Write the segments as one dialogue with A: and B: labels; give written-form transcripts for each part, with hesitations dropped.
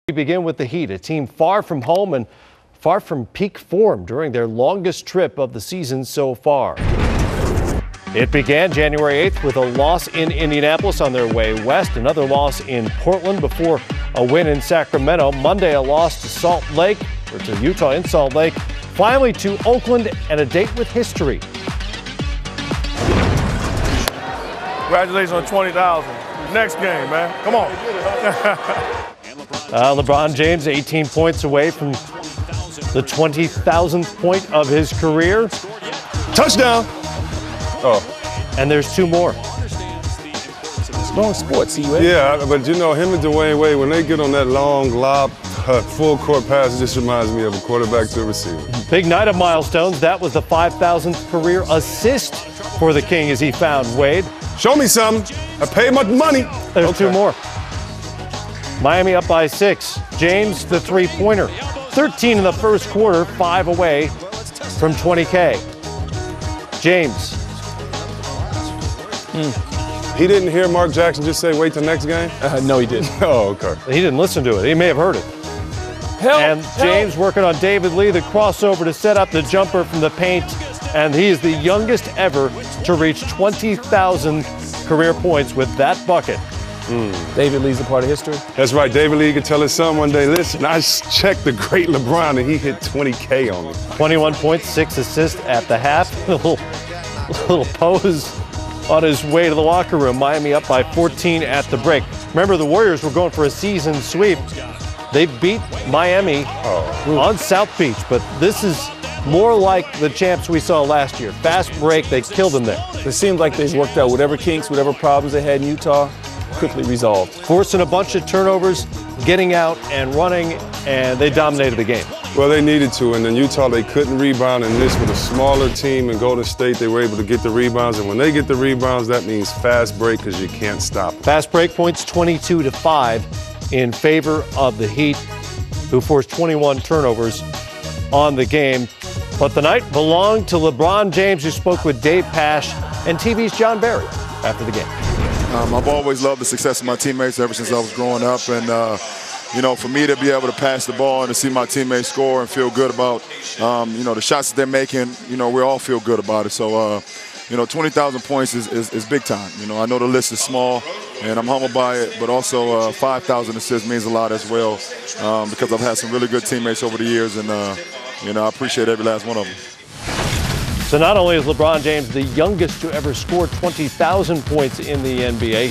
A: We begin with the Heat, a team far from home and far from peak form during their longest trip of the season so far. It began January 8th with a loss in Indianapolis on their way west, another loss in Portland before a win in Sacramento. Monday, a loss to to Utah in Salt Lake, finally to Oakland and a date with history.
B: Congratulations on 20,000. Next game, man. Come on.
A: LeBron James 18 points away from the 20,000th point of his career.
C: Touchdown. Oh.
A: And there's two more.
C: Long sports, yeah, but you know, him and Dwayne Wade, when they get on that long lob, full court pass, it just reminds me of a quarterback to a receiver.
A: Big night of milestones. That was the 5,000th career assist for the King as he found Wade.
C: Show me something. I paid much money.
A: There's two more. Miami up by 6. James, the three-pointer. 13 in the first quarter, 5 away from 20K. James.
C: He didn't hear Mark Jackson just say, wait till next game?
D: No, he didn't.
C: Oh, okay.
A: He didn't listen to it. He may have heard it. James working on David Lee, the crossover to set up the jumper from the paint. And he is the youngest ever to reach 20,000 career points with that bucket.
D: David Lee's a part of history.
C: That's right. David Lee could tell his son one day, listen, I checked the great LeBron and he hit 20K on me.
A: 21 points, 6 assists at the half. A little pose on his way to the locker room. Miami up by 14 at the break. Remember, the Warriors were going for a season sweep. They beat Miami on South Beach, but this is more like the champs we saw last year. Fast break, they killed them there.
D: It seemed like they worked out whatever kinks, whatever problems they had in Utah, quickly resolved.
A: Forcing a bunch of turnovers, getting out and running, and they dominated the game.
C: Well, they needed to, and in Utah, they couldn't rebound, and this with a smaller team in Golden State, they were able to get the rebounds, and when they get the rebounds, that means fast break because you can't stop them.
A: Fast break points 22-5 in favor of the Heat, who forced 21 turnovers on the game. But the night belonged to LeBron James, who spoke with Dave Pasch and TV's John Barry after the game.
E: I've always loved the success of my teammates ever since I was growing up. And, you know, for me to be able to pass the ball and to see my teammates score and feel good about, you know, the shots that they're making, you know, we all feel good about it. So, you know, 20,000 points is big time. You know, I know the list is small, and I'm humbled by it, but also 5,000 assists means a lot as well because I've had some really good teammates over the years, and, you know, I appreciate every last one of them.
A: So not only is LeBron James the youngest to ever score 20,000 points in the NBA,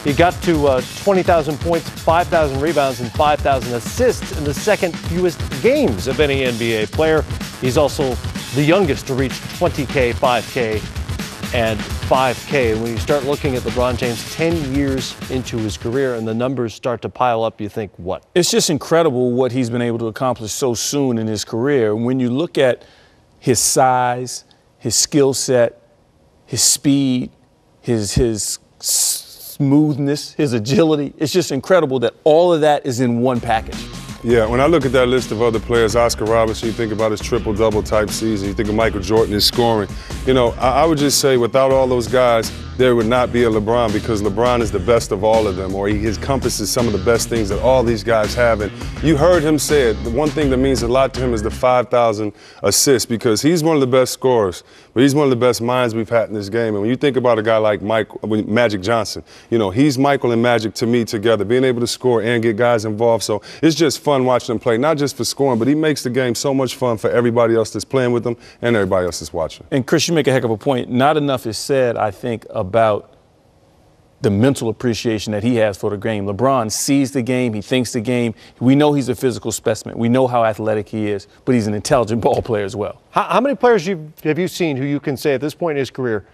A: he got to 20,000 points, 5,000 rebounds, and 5,000 assists in the second fewest games of any NBA player. He's also the youngest to reach 20K, 5K, and 5K. And when you start looking at LeBron James 10 years into his career and the numbers start to pile up, you think, what?
D: It's just incredible what he's been able to accomplish so soon in his career. When you look at his size, his skill set, his speed, his smoothness, his agility, it's just incredible that all of that is in one package.
C: Yeah, when I look at that list of other players, Oscar Robertson, you think about his triple-double type season, you think of Michael Jordan, his scoring. You know, I would just say without all those guys, there would not be a LeBron because LeBron is the best of all of them, or he encompasses some of the best things that all these guys have. And you heard him say it. The one thing that means a lot to him is the 5,000 assists because he's one of the best scorers, but he's one of the best minds we've had in this game. And when you think about a guy like Magic Johnson, you know, he's Michael and Magic to me together, being able to score and get guys involved. So it's just fun watching him play, not just for scoring, but he makes the game so much fun for everybody else that's playing with him and everybody else that's watching.
D: And Chris, you make a heck of a point. Not enough is said, I think, about the mental appreciation that he has for the game. LeBron sees the game, he thinks the game. We know he's a physical specimen. We know how athletic he is, but he's an intelligent ball player as well.
A: How many players have you seen who you can say at this point in his career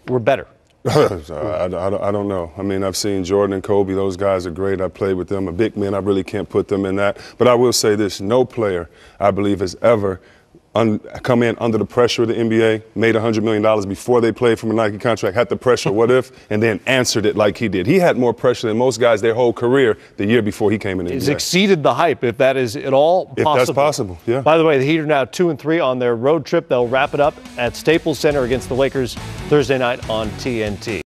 A: were better?
C: I don't know. I mean, I've seen Jordan and Kobe. Those guys are great. I played with them. A big man, I really can't put them in that. But I will say this, no player, I believe, has ever come in under the pressure of the NBA, made $100 million before they played from a Nike contract, had the pressure, what if, and then answered it like he did. He had more pressure than most guys their whole career the year before he came in the NBA.
A: He's exceeded the hype, if that is at all possible.
C: If that's possible, yeah.
A: By the way, the Heat are now 2-3 on their road trip. They'll wrap it up at Staples Center against the Lakers Thursday night on TNT.